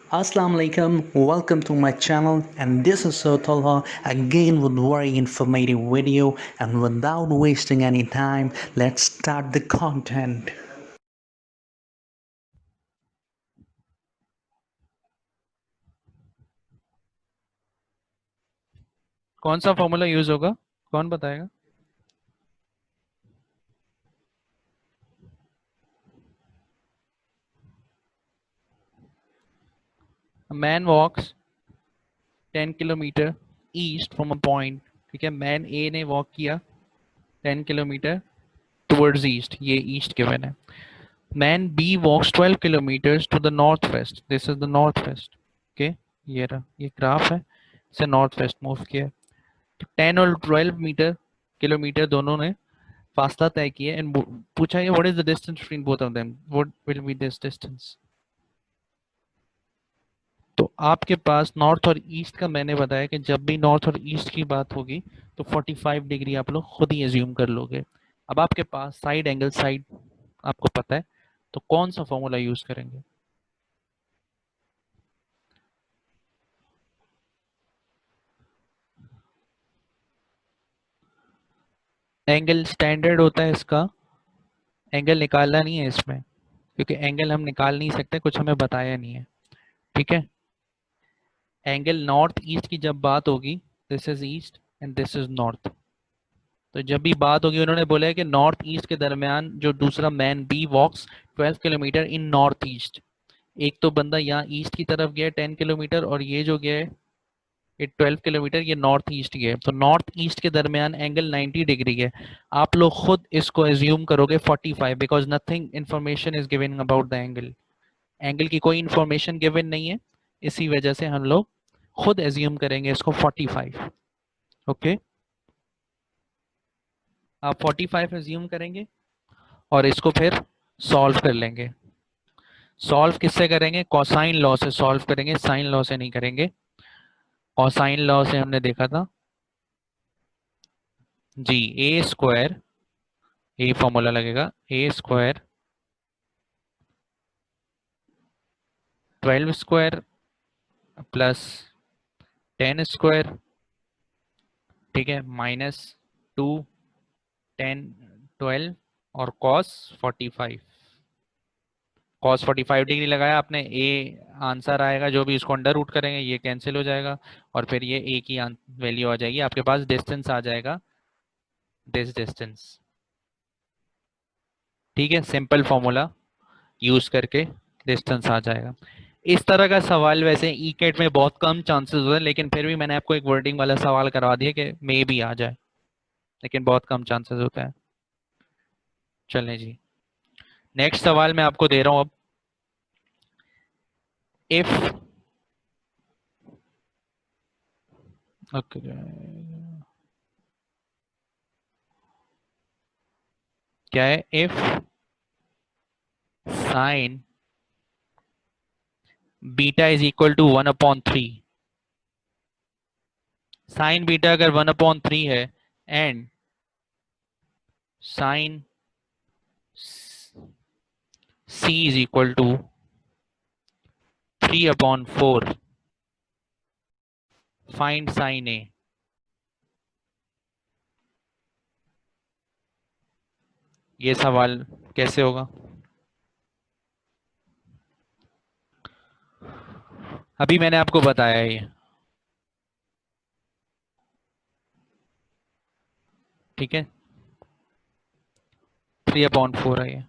Assalamu alaikum, welcome to my channel, and this is Sir Talha again with very informative video. And without wasting any time, let's start the content. कौन सा formula use होगा? कौन बताएगा? A man walks 10 kilometre east from a point. ठीक है, man A ने walk किया 10 kilometre towards east. ये ईस्ट गिवन है. Man B walks 12 kilometres to the north west. This is the north west. Okay, ये रहा, ये ग्राफ है. इसे नॉर्थ वेस्ट मूव किया. तो 10 और 12 मीटर किलोमीटर दोनों ने फासला तय किया. एंड पूछा है what is the distance between both of them, what will be this distance. तो आपके पास नॉर्थ और ईस्ट का मैंने बताया कि जब भी नॉर्थ और ईस्ट की बात होगी तो 45 डिग्री आप लोग खुद ही एज्यूम कर लोगे. अब आपके पास साइड एंगल साइड आपको पता है, तो कौन सा फॉर्मूला यूज करेंगे? एंगल स्टैंडर्ड होता है इसका. एंगल निकालना नहीं है इसमें, क्योंकि एंगल हम निकाल नहीं सकते, कुछ हमें बताया नहीं है. ठीक है, एंगल नॉर्थ ईस्ट की जब बात होगी, this is east and this is north. तो जब भी बात होगी, उन्होंने बोला है कि नॉर्थ ईस्ट के दरमियान जो दूसरा man B walks 12 kilometre in north east. एक तो बंदा यहाँ ईस्ट की तरफ गया 10 किलोमीटर, और ये जो गया है ये 12 किलोमीटर, ये नॉर्थ ईस्ट गया है. तो नॉर्थ ईस्ट के दरमियान एंगल 90 डिग्री है. आप लोग खुद इसको एज्यूम करोगे 45, because nothing information is given about the angle. Angle की कोई इन्फॉर्मेशन गिवन नहीं है, इसी वजह से हम लोग खुद एज्यूम करेंगे इसको 45. ओके, आप 45 एज्यूम करेंगे और इसको फिर सॉल्व कर लेंगे. सॉल्व किससे करेंगे? कोसाइन लॉ से सॉल्व करेंगे, साइन लॉ से नहीं करेंगे. कोसाइन लॉ से हमने देखा था जी, ए स्क्वायर, यही फॉर्मूला लगेगा, ए स्क्वायर 12 स्क्वायर प्लस 10 स्क्वायर, ठीक है, माइनस 2 10 12 और कॉस 45. कॉस 45 डिग्री लगाया आपने, ए आंसर आएगा जो भी, इसको अंडर रूट करेंगे ये कैंसिल हो जाएगा, और फिर ये ए की वैल्यू आ जाएगी. आपके पास डिस्टेंस आ जाएगा दिस डिस्टेंस. ठीक है, सिंपल फॉर्मूला यूज करके डिस्टेंस आ जाएगा. इस तरह का सवाल वैसे ईकेट में बहुत कम चांसेस होते हैं, लेकिन फिर भी मैंने आपको एक वर्डिंग वाला सवाल करवा दिया कि मे भी आ जाए, लेकिन बहुत कम चांसेस होते हैं. चलें जी, नेक्स्ट सवाल मैं आपको दे रहा हूं अब. इफ ओके, क्या है? If sine beta is equal to 1/3. Sine beta अगर 1/3 है, and sine C is equal to 3/4, find sine A. ये सवाल कैसे होगा? अभी मैंने आपको बताया ये. ठीक है, 3/4 है ये.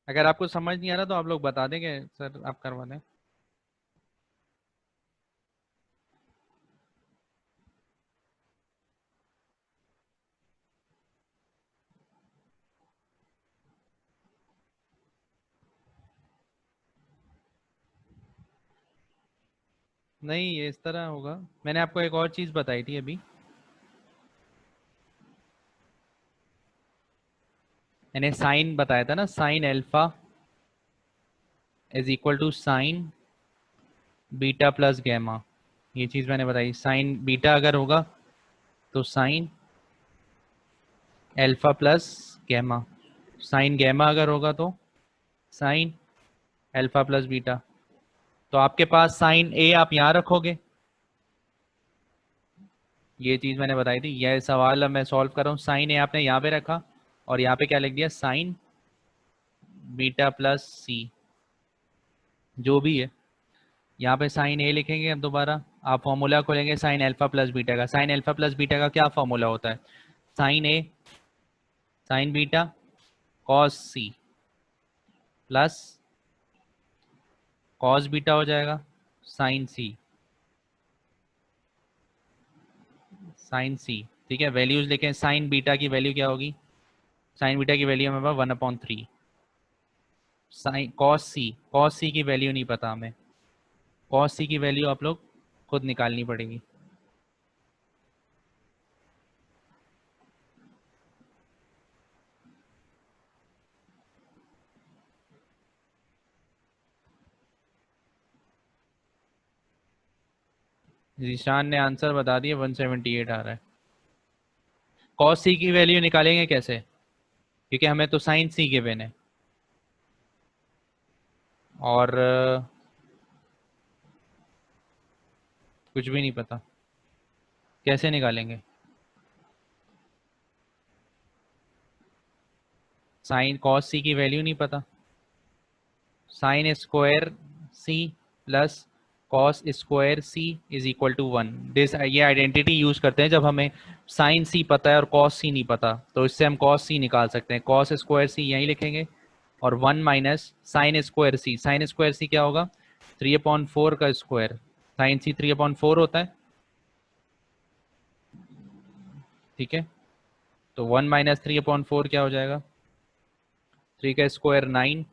अगर आपको समझ नहीं आ रहा तो आप लोग बता देंगे, सर आप करवा दें. नहीं, ये इस तरह होगा. मैंने आपको एक और चीज़ बताई थी अभी. मैंने साइन बताया था ना, sine alpha is equal to sine beta plus gamma, ये चीज मैंने बताई। साइन बीटा अगर होगा तो sine alpha plus gamma, sine gamma अगर होगा तो साइन अल्फा प्लस बीटा। तो आपके पास साइन ए आप यहाँ रखोगे, ये चीज मैंने बताई थी। यह सवाल अब मैं सॉल्व कर रहा हूँ, साइन ए आपने यहाँ पे रखा और यहाँ पे क्या लिख दिया, साइन बीटा प्लस सी, जो भी है। यहाँ पे साइन ए लिखेंगे अब दोबारा, आप फॉर्मूला खोलेंगे साइन अल्फा प्लस बीटा का। साइन अल्फा प्लस बीटा का क्या फॉर्मूला होता है, sine A sine beta cos C plus cos beta हो जाएगा साइन सी, साइन सी। ठीक है, वैल्यूज लिखें, साइन बीटा की वैल्यू क्या होगी, साइन बीटा की वैल्यू हमें 1/3। साइन कॉस सी की वैल्यू नहीं पता हमें, कॉस सी की वैल्यू आप लोग खुद निकालनी पड़ेगी। जीशान ने आंसर बता दिया, 178 आ रहा है। कॉस सी की वैल्यू निकालेंगे कैसे, क्योंकि हमें तो साइन सी गिवन है और कुछ भी नहीं पता, कैसे निकालेंगे। साइन कॉस सी की वैल्यू नहीं पता, sine square C plus cos square C is equal to 1। This ये आइडेंटिटी यूज करते हैं जब हमें साइन सी पता है और कॉस सी नहीं पता, तो इससे हम कॉस सी निकाल सकते हैं। कॉस स्क्वायर सी यहीं लिखेंगे और 1 माइनस साइन स्क्वायर सी, साइन स्क्वायर सी क्या होगा, 3/4 का स्क्वायर, साइन सी 3/4 होता है। ठीक है, तो 1 माइनस 3/4 क्या हो जाएगा, 3 का स्क्वायर 9,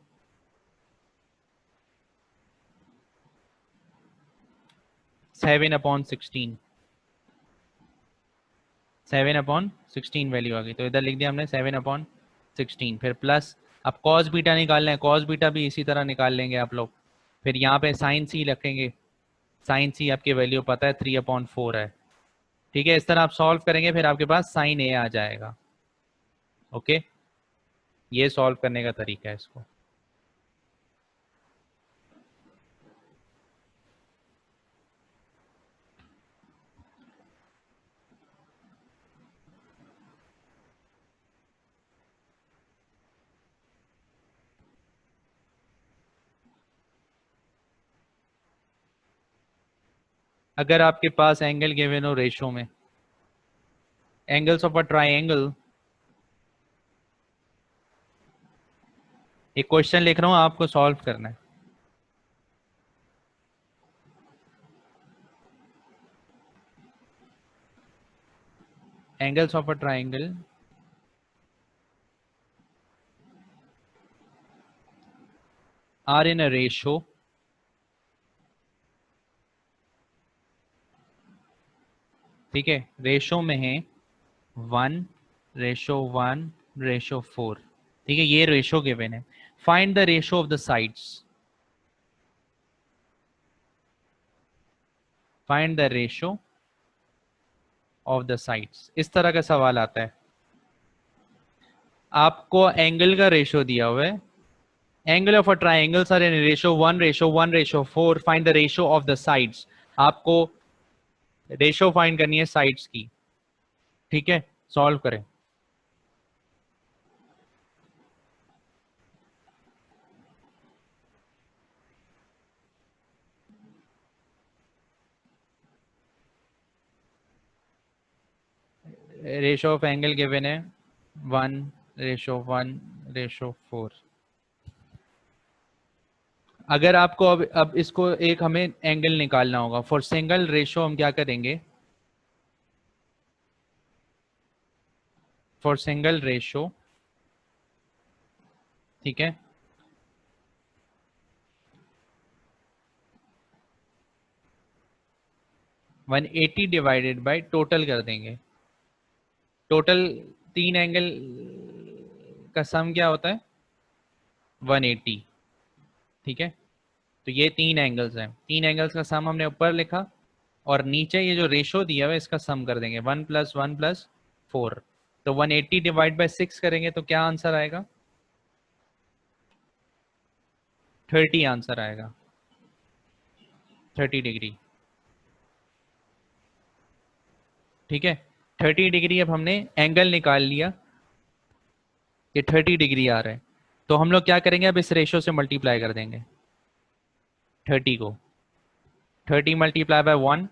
7/16, 7/16 वैल्यू आ गई, तो इधर लिख दिया हमने 7/16। फिर प्लस, अब कॉस बीटा निकालना है, कॉस बीटा भी इसी तरह निकाल लेंगे आप लोग। फिर यहाँ पे साइन सी रखेंगे, साइन सी आपकी वैल्यू पता है 3/4 है। ठीक है, इस तरह आप सॉल्व करेंगे, फिर आपके पास साइन ए आ जाएगा। ओके, ये सॉल्व करने का तरीका है इसको। अगर आपके पास एंगल गिवन हो रेशो में, एंगल्स ऑफ अ ट्राइंगल, एक क्वेश्चन लिख रहा हूं, आपको सॉल्व करना है। Angles of a triangle are in a ratio ठीक है, रेशो में है 1:1:4। ठीक है, ये रेशो गिवन है। Find the ratio of the sides, find the ratio of the sides, इस तरह का सवाल आता है। आपको एंगल का रेशो दिया हुआ है, angle of a triangle are in ratio 1:1:4, find the ratio of the sides. आपको रेशो फाइंड करनी है साइड्स की। ठीक है, सॉल्व करें। रेशो ऑफ एंगल गिवन है 1:1:4। अगर आपको अब इसको एक हमें एंगल निकालना होगा, फॉर सिंगल रेशो हम क्या करेंगे, फॉर सिंगल रेशो, ठीक है, 180 डिवाइडेड बाय टोटल कर देंगे। टोटल 3 एंगल का सम क्या होता है 180, ठीक है। तो ये 3 एंगल्स हैं, 3 एंगल्स का सम हमने ऊपर लिखा और नीचे ये जो रेशो दिया हुआ है इसका सम कर देंगे 1 + 1 + 4। तो 180 डिवाइड बाय 6 करेंगे तो क्या आंसर आएगा 30 आंसर आएगा, 30 डिग्री, ठीक है। 30 डिग्री अब हमने एंगल निकाल लिया, ये 30 डिग्री आ रहा है। तो हम लोग क्या करेंगे अब इस रेशो से मल्टीप्लाई कर देंगे 30 को, 30 multiply by 1,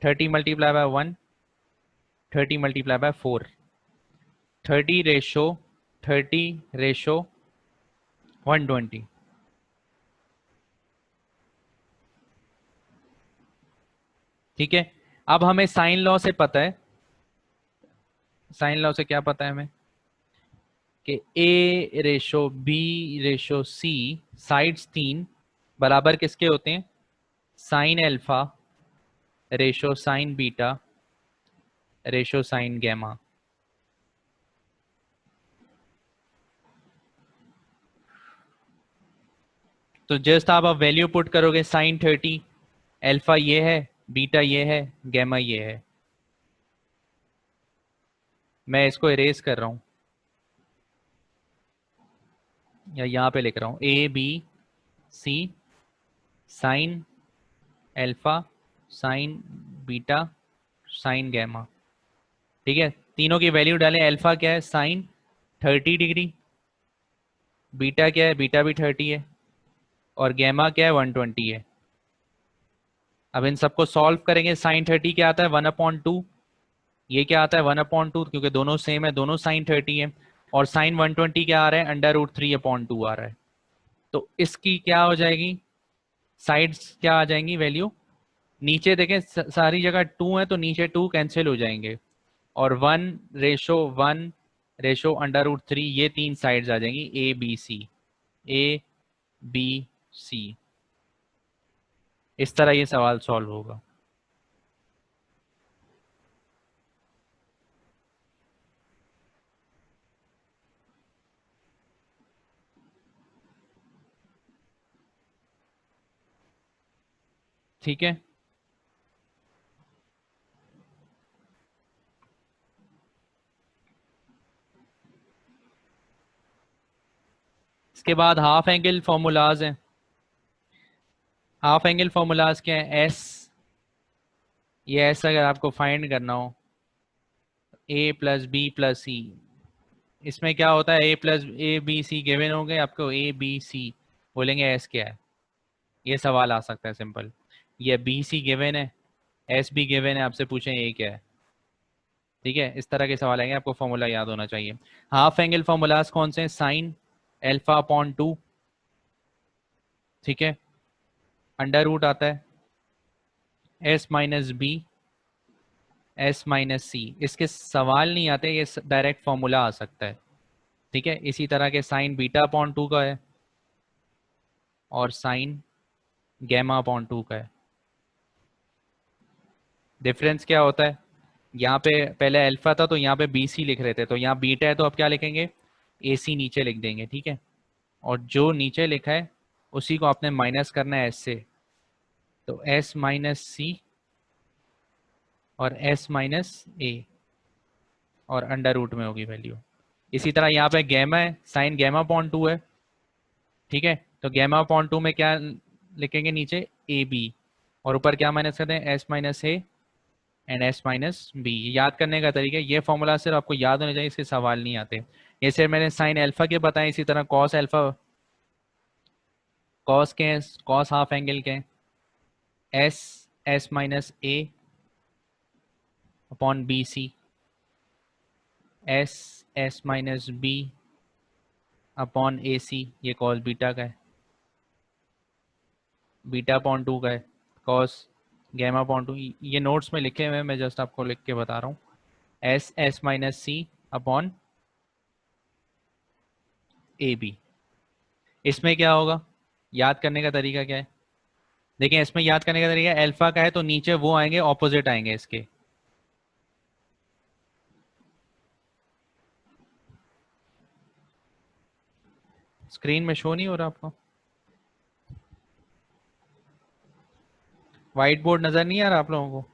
30 multiply by 1, 30 multiply by 4, 30 ratio 30 ratio 120, ठीक है। अब हमें साइन लॉ से पता है, साइन लॉ से क्या पता है हमें कि A ratio B ratio C sides 3 बराबर किसके होते हैं sine alpha ratio sine beta ratio sine gamma. तो जस्ट आप अब वैल्यू पुट करोगे साइन 30, अल्फा ये है, बीटा ये है, गैमा ये है। मैं इसको इरेज कर रहा हूं या यहां पे लिख रहा हूं ABC sine alpha sine beta sine gamma, ठीक है। तीनों की वैल्यू डालें, अल्फा क्या है साइन 30 डिग्री, बीटा क्या है बीटा भी 30 है, और गैमा क्या है 120 है। अब इन सबको सॉल्व करेंगे, साइन 30 क्या आता है 1/2, ये क्या आता है 1/2 क्योंकि दोनों सेम है, दोनों साइन 30 है। और साइन 120 क्या आ रहा है √3/2 आ रहा है। तो इसकी क्या हो जाएगी साइड्स क्या आ जाएंगी वैल्यू, नीचे देखें सारी जगह 2 है तो नीचे 2 कैंसिल हो जाएंगे और 1:1 रेशो √3 ये 3 साइड्स आ जाएंगी A B C। इस तरह ये सवाल सॉल्व होगा। ठीक है, इसके बाद हाफ एंगल फॉर्मूलाज हैं। हाफ एंगल फॉर्मूलाज क्या है एस, ये एस अगर आपको फाइंड करना हो A + B + C, इसमें क्या होता है A+A B C गिवन हो गए आपको ABC, बोलेंगे एस क्या है, ये सवाल आ सकता है सिंपल। ये BC गिवन है, एस भी गिवन है, आपसे पूछें ए क्या है, ठीक है। इस तरह के सवाल आएंगे, आपको फॉर्मूला याद होना चाहिए। हाफ एंगल फॉर्मूलाज कौन से हैं साइन अल्फा/2, ठीक है, अंडर रूट आता है S - B S - C, इसके सवाल नहीं आते, ये डायरेक्ट फॉर्मूला आ सकता है, ठीक है। इसी तरह के साइन बीटा/2 का है और साइन गैमा/2 का है। डिफरेंस क्या होता है, यहाँ पे पहले अल्फा था तो यहाँ पे BC लिख रहे थे, तो यहाँ बीटा है तो अब क्या लिखेंगे AC नीचे लिख देंगे, ठीक है। और जो नीचे लिखा है उसी को आपने माइनस करना है S से, तो S - C और S - A और अंडर रूट में होगी वैल्यू। इसी तरह यहाँ पे गैमा है, साइन गैमा/2 है, ठीक है। तो गैमा/2 में क्या लिखेंगे नीचे AB और ऊपर क्या माइनस करते हैं S - A and S - B। याद करने का तरीका, ये फॉर्मूला सिर्फ आपको याद होने चाहिए, इसके सवाल नहीं आते। ये सिर्फ मैंने साइन अल्फा के बताए, इसी तरह कॉस अल्फा, कॉस के हैं, कॉस हाफ एंगल के हैं S - A/BC, S - B/AC, ये कॉस बीटा का है, बीटा/2 का है, कॉस गैमा/2। ये नोट्स में लिखे हुए हैं, मैं जस्ट आपको लिख के बता रहा हूँ। S - C/AB। इसमें क्या होगा, याद करने का तरीका क्या है, देखिए इसमें याद करने का तरीका अल्फा का है तो नीचे वो आएंगे ऑपोजिट आएंगे इसके, स्क्रीन में शो नहीं हो रहा आपको? व्हाइट बोर्ड नजर नहीं आ रहा आप लोगों को?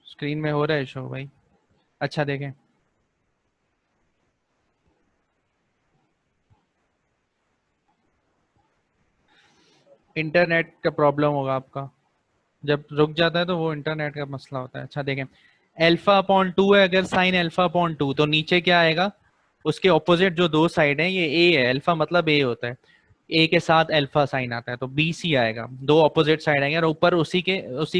स्क्रीन में हो रहा है शो भाई? अच्छा देखें। इंटरनेट का प्रॉब्लम होगा आपका, जब रुक जाता है तो वो इंटरनेट का मसला होता है। अच्छा देखें, एल्फा अपॉन टू है, अगर साइन एल्फा अपॉन टू तो नीचे क्या आएगा? उसके ऑपोजिट जो दो साइड हैं, ये ए है, अल्फा मतलब ए होता है, ए के साथ अल्फा साइन आता है तो बी सी आएगा। दो ऑपोजिट साइड आएंगे और ऊपर उसी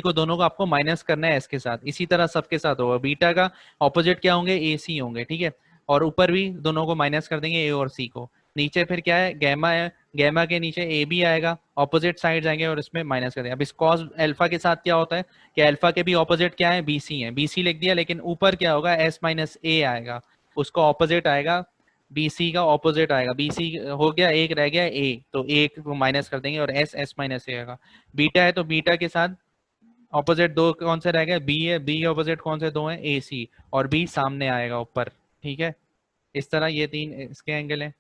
को दोनों को आपको माइनस करना है एस के साथ। इसी तरह सबके साथ होगा, बीटा का ऑपोजिट क्या होंगे? ए सी होंगे, ठीक है। और ऊपर भी दोनों को माइनस कर देंगे, ए और सी को। नीचे फिर क्या है? गैमा है, गैमा के नीचे ए बी आएगा, ऑपोजिट साइड जाएंगे और इसमें माइनस कर देंगे। अब इस कॉस अल्फा के साथ क्या होता है कि अल्फा के भी ऑपोजिट क्या है? बी सी है, बी सी लिख दिया, लेकिन ऊपर क्या होगा? एस माइनस ए आएगा, उसको ऑपोजिट आएगा, बी सी का ऑपोजिट आएगा। बी सी हो गया, एक रह गया ए, तो एक को माइनस कर देंगे और एस एस माइनस ए आएगा। बीटा है तो बीटा के साथ ऑपोजिट दो कौन से रह गए? बी है, बी के ऑपोजिट कौन से दो हैं? ए सी, और बी सामने आएगा ऊपर, ठीक है। इस तरह ये तीन इसके एंगल हैं।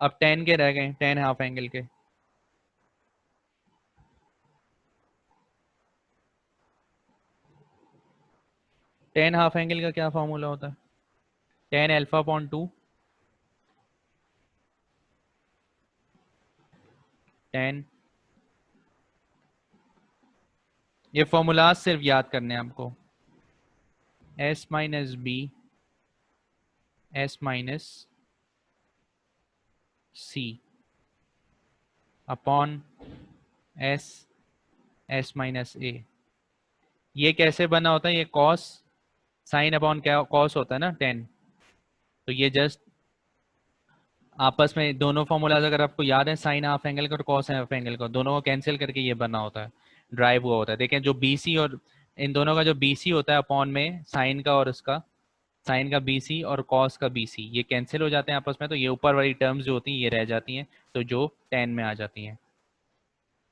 अब टेन के रह गए, टेन हाफ एंगल के। टेन हाफ एंगल का क्या फॉर्मूला होता है? Tan alpha upon two, tan, ये फॉर्मूलाज सिर्फ याद करने हैं आपको। S minus B, S minus C upon S, S minus A. ये कैसे बना होता है? ये कॉस साइन अपॉन क्या कॉस होता है ना, टेन। तो ये जस्ट आपस में दोनों फॉर्मूलाज अगर आपको याद है, साइन हाफ एंगल का और कॉस हाफ एंगल का, दोनों को कैंसिल करके ये बना होता है, ड्राइव हुआ होता है। देखें जो बीसी और इन दोनों का जो बीसी होता है अपॉन में साइन का और उसका, साइन का बीसी और कॉस का बीसी, ये कैंसिल हो जाते हैं आपस में, तो ये ऊपर वाली टर्म्स जो होती हैं ये रह जाती हैं, तो जो टेन में आ जाती हैं,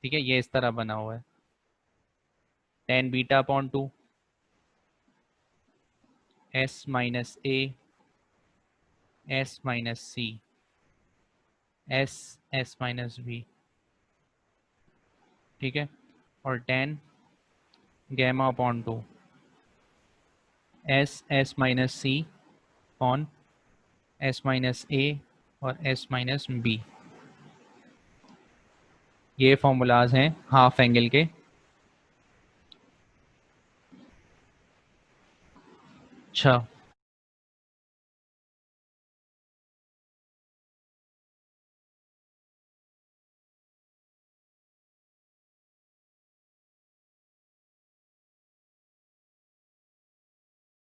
ठीक है। ये इस तरह बना हुआ है, tan beta upon two, S minus A, S minus C, S, S minus B, ठीक है। और tan gamma upon two, S, S minus C upon S minus A और एस माइनस बी। ये फॉर्मूलाज हैं हाफ एंगल के। अच्छा